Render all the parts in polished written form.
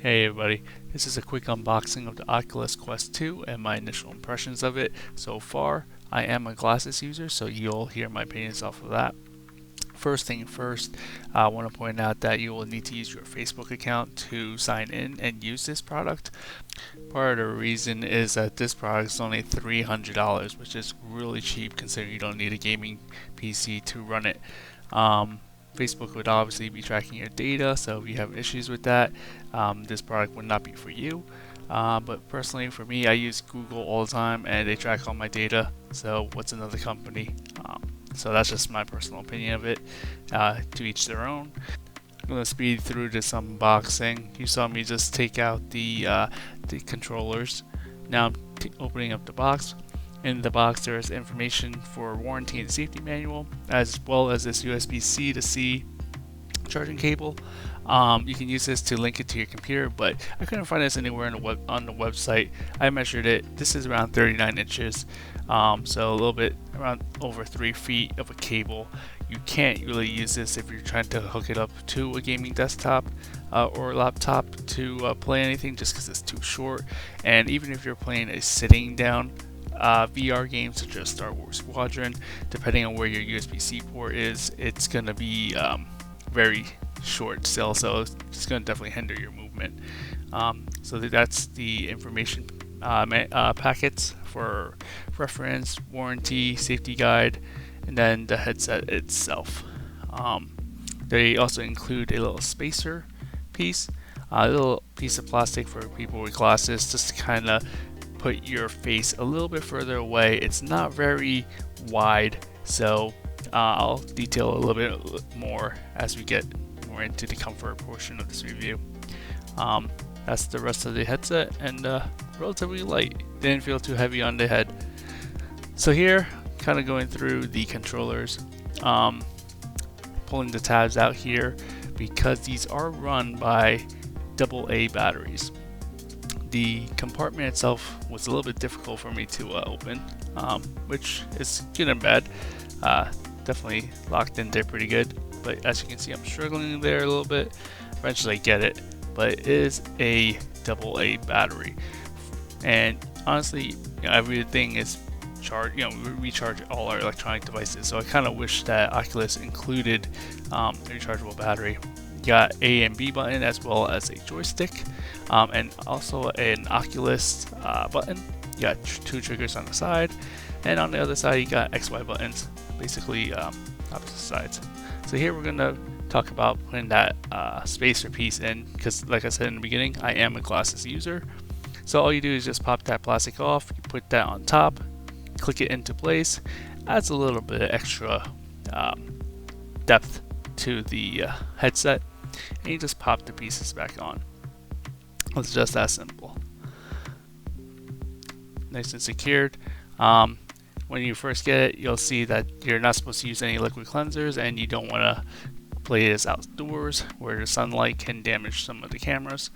Hey everybody, this is a quick unboxing of the Oculus Quest 2 and my initial impressions of it so far. I am a glasses user, so you'll hear my opinions off of that. First thing first, I want to point out that you will need to use your Facebook account to sign in and use this product. Part of the reason is that this product is only $300, which is really cheap considering you don't need a gaming PC to run it. Facebook would obviously be tracking your data, so if you have issues with that, this product would not be for you. But personally, for me, I use Google all the time and they track all my data, so what's another company? So that's just my personal opinion of it, to each their own. I'm going to speed through this unboxing. You saw me just take out the controllers. Now I'm opening up the box. In the box there is information for warranty and safety manual, as well as this USB-C to C charging cable. You can use this to link it to your computer, but I couldn't find this anywhere on the website. I measured it. This is around 39 inches, so a little bit around over 3 feet of a cable. You can't really use this if you're trying to hook it up to a gaming desktop or laptop to play anything, just because it's too short. And even if you're playing a sitting down VR games such as Star Wars Squadron, depending on where your USB-C port is, it's going to be very short still, so it's going to definitely hinder your movement. So that's the information packets for reference, warranty, safety guide, and then the headset itself. They also include a little spacer piece, a little piece of plastic for people with glasses, just to kind of put your face a little bit further away. It's not very wide, so I'll detail a little bit more as we get more into the comfort portion of this review. That's the rest of the headset, and relatively light. Didn't feel too heavy on the head. So here, kind of going through the controllers, pulling the tabs out here because these are run by AA batteries. The compartment itself was a little bit difficult for me to open, which is good and bad. Definitely locked in there pretty good, but as you can see, I'm struggling there a little bit. Eventually I get it, but it is a AA battery, and honestly, everything is charged. We recharge all our electronic devices, so I kind of wish that Oculus included a rechargeable battery. You got A and B button, as well as a joystick, and also an Oculus button. You got two triggers on the side, and on the other side you got XY buttons, basically opposite sides. So here we're going to talk about putting that spacer piece in, because like I said in the beginning, I am a glasses user. So all you do is just pop that plastic off, you put that on top, click it into place, adds a little bit of extra depth to the headset, and you just pop the pieces back on. It's just that simple. Nice and secured. When you first get it, you'll see that you're not supposed to use any liquid cleansers, and you don't want to play this outdoors where the sunlight can damage some of the cameras.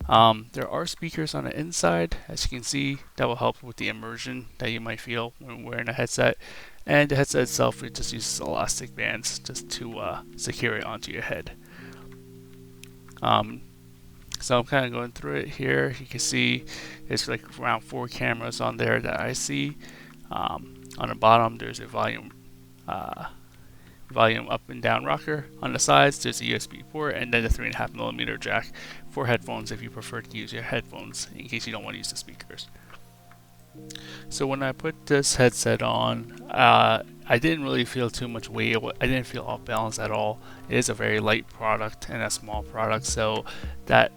There are speakers on the inside, as you can see, that will help with the immersion that you might feel when wearing a headset. And the headset itself, it just uses elastic bands just to secure it onto your head. So I'm kind of going through it here. You can see there's like around 4 cameras on there that I see. On the bottom there's a volume up and down rocker. On the sides there's a USB port, and then a 3.5mm jack for headphones if you prefer to use your headphones in case you don't want to use the speakers. So when I put this headset on, I didn't really feel too much weight. I didn't feel off balance at all. It is a very light product and a small product, so that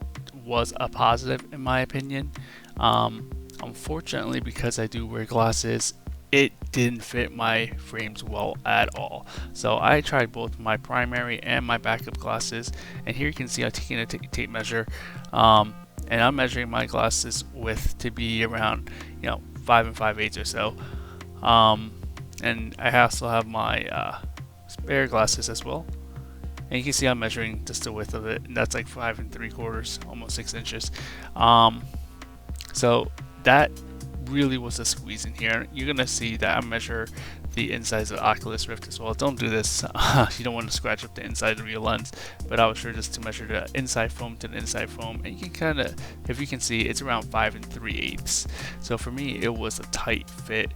was a positive in my opinion. Unfortunately, because I do wear glasses, it didn't fit my frames well at all. So I tried both my primary and my backup glasses, and here you can see I'm taking a tape measure, and I'm measuring my glasses width to be around 5 5/8 or so, and I also have my spare glasses as well, and you can see I'm measuring just the width of it, and that's like 5 3/4, almost 6 inches. So that really was a squeeze in here. You're gonna see that I measure the insides of Oculus Rift as well. Don't do this. You don't want to scratch up the inside of your lens, but I was sure just to measure the inside foam to the inside foam, and you can kind of, if you can see, it's around 5 3/8. So for me, it was a tight fit.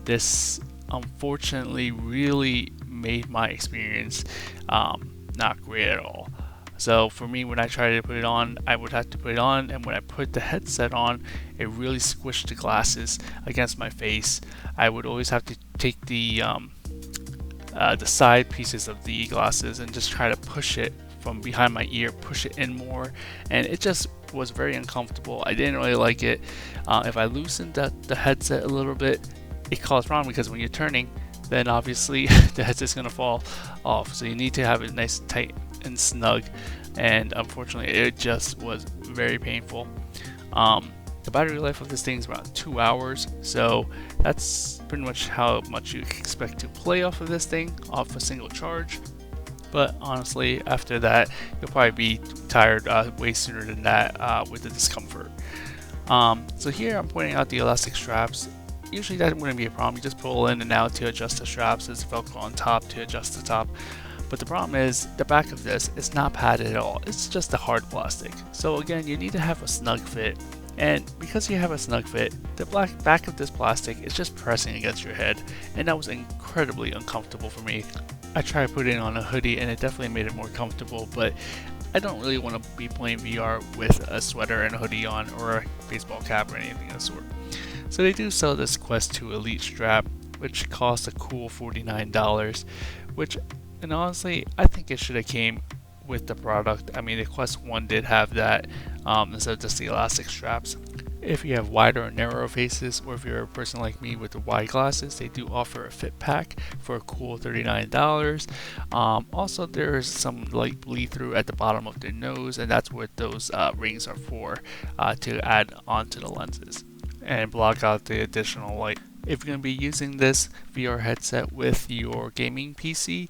This unfortunately really made my experience not great at all. So for me, when I tried to put it on, I would have to put it on, and when I put the headset on, it really squished the glasses against my face. I would always have to take the side pieces of the glasses and just try to push it from behind my ear, push it in more, and it just was very uncomfortable. I didn't really like it. If I loosened the headset a little bit, it caused problem because when you're turning, then obviously the headset's gonna fall off. So you need to have it nice, tight, and snug, and unfortunately it just was very painful. The battery life of this thing is around 2 hours, so that's pretty much how much you expect to play off of this thing off a single charge. But honestly, after that, you'll probably be tired way sooner than that with the discomfort. So here I'm pointing out the elastic straps. Usually that wouldn't be a problem. You just pull in and out to adjust the straps. There's Velcro on top to adjust the top. But the problem is the back of this is not padded at all. It's just a hard plastic. So again, you need to have a snug fit. And because you have a snug fit, the back of this plastic is just pressing against your head. And that was incredibly uncomfortable for me. I tried putting on a hoodie and it definitely made it more comfortable, but I don't really want to be playing VR with a sweater and a hoodie on, or a baseball cap or anything of the sort. So they do sell this Quest 2 Elite strap, which costs a cool $49, which, and honestly, I think it should have came with the product. I mean, the Quest 1 did have that instead of just the elastic straps. If you have wider or narrower faces, or if you're a person like me with the wide glasses, they do offer a fit pack for a cool $39. Also, there's some light bleed through at the bottom of their nose, and that's what those rings are for, to add onto the lenses and block out the additional light. If you're going to be using this VR headset with your gaming PC,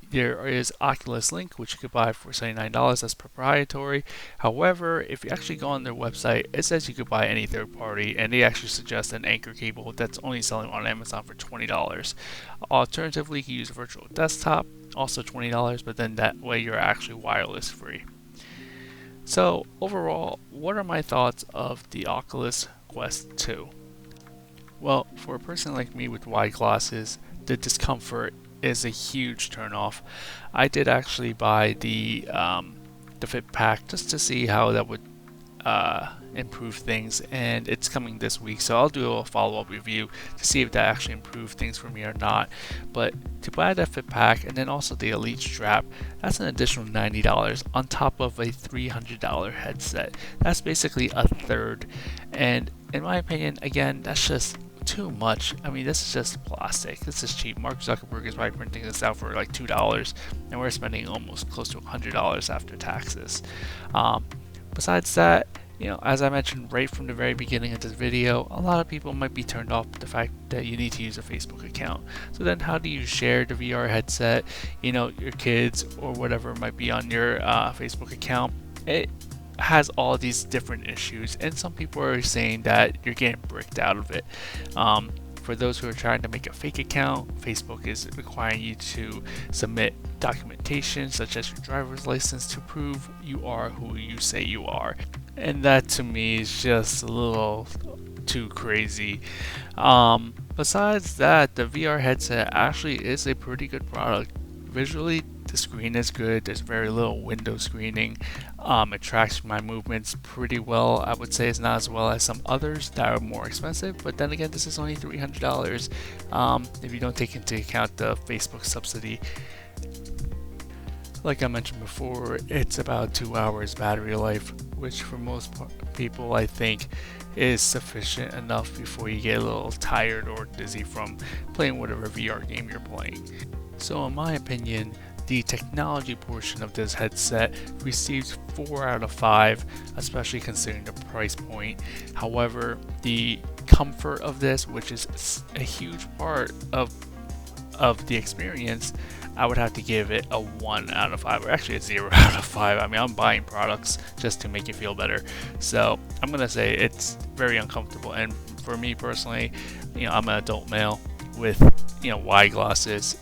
there is Oculus Link, which you could buy for $79. That's proprietary. However, if you actually go on their website, it says you could buy any third party, and they actually suggest an Anchor cable that's only selling on Amazon for $20. Alternatively, you can use a virtual desktop, also $20, but then that way you're actually wireless free. So overall, what are my thoughts of the Oculus Quest 2? Well, for a person like me with wide glasses, the discomfort is a huge turnoff. I did actually buy the fit pack just to see how that would improve things, and it's coming this week, so I'll do a follow-up review to see if that actually improved things for me or not. But to buy that fit pack and then also the Elite strap, that's an additional $90 on top of a $300 headset. That's basically a third, and in my opinion, again, that's just too much. I mean, this is just plastic. This is cheap. Mark Zuckerberg is probably printing this out for like $2, and we're spending almost close to $100 after taxes. Besides that, you know, as I mentioned right from the very beginning of this video, a lot of people might be turned off by the fact that you need to use a Facebook account. So then how do you share the VR headset? You know, your kids or whatever might be on your Facebook account. It has all these different issues, and some people are saying that you're getting bricked out of it. For those who are trying to make a fake account, Facebook is requiring you to submit documentation such as your driver's license to prove you are who you say you are. And that to me is just a little too crazy. Besides that, the VR headset actually is a pretty good product. Visually, the screen is good. There's very little window screening. It tracks my movements pretty well. I would say it's not as well as some others that are more expensive, but then again, this is only $300 if you don't take into account the Facebook subsidy. Like I mentioned before, it's about 2 hours battery life, which for most people I think is sufficient enough before you get a little tired or dizzy from playing whatever VR game you're playing. So in my opinion, the technology portion of this headset received 4 out of 5, especially considering the price point. However, the comfort of this, which is a huge part of the experience, I would have to give it a 1 out of 5, or actually a 0 out of 5. I mean, I'm buying products just to make you feel better. So I'm gonna say it's very uncomfortable. And for me personally, you know, I'm an adult male with wide glasses,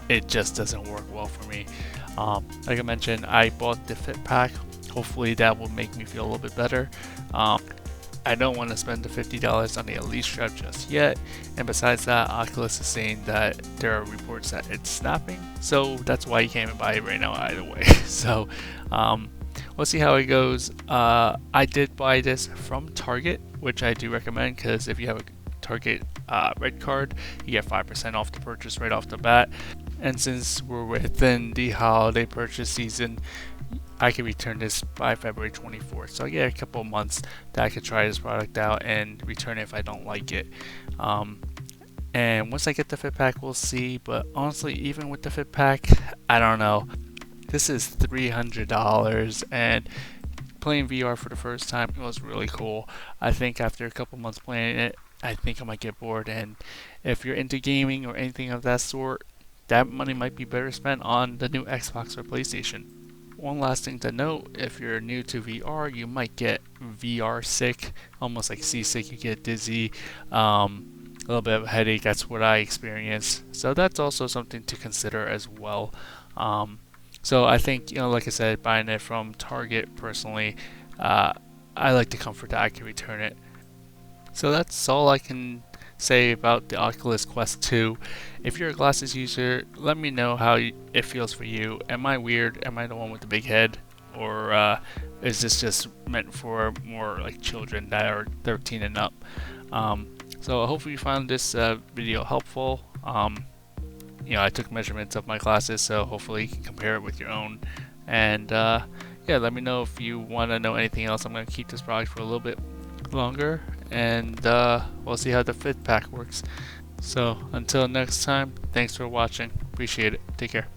it just doesn't work well for me. Like I mentioned, I bought the Fit Pack. Hopefully that will make me feel a little bit better. I don't want to spend the $50 on the Elite strap just yet, and besides that, Oculus is saying that there are reports that it's snapping, so that's why you can't even buy it right now either way. So we'll see how it goes. I did buy this from Target, which I do recommend, because if you have a Target Red card, you get 5% off the purchase right off the bat. And since we're within the holiday purchase season, I can return this by February 24th. So I get a couple of months that I could try this product out and return it if I don't like it. And once I get the Fit Pack, we'll see. But honestly, even with the Fit Pack, I don't know. This is $300, and playing VR for the first time, it was really cool. I think after a couple months playing it, I think I might get bored. And if you're into gaming or anything of that sort, that money might be better spent on the new Xbox or PlayStation. One last thing to note, if you're new to VR, you might get VR sick, almost like seasick. You get dizzy, a little bit of a headache. That's what I experienced. So that's also something to consider as well. So I think, like I said, buying it from Target personally, I like the comfort that I can return it. So that's all I can say about the Oculus Quest 2. If you're a glasses user, let me know how it feels for you. Am I weird? Am I the one with the big head? Or is this just meant for more like children that are 13 and up? So hopefully you found this video helpful. I took measurements of my glasses, so hopefully you can compare it with your own. And yeah, let me know if you want to know anything else. I'm going to keep this product for a little bit longer, and we'll see how the Fit Pack works. So until next time, thanks for watching. Appreciate it. Take care.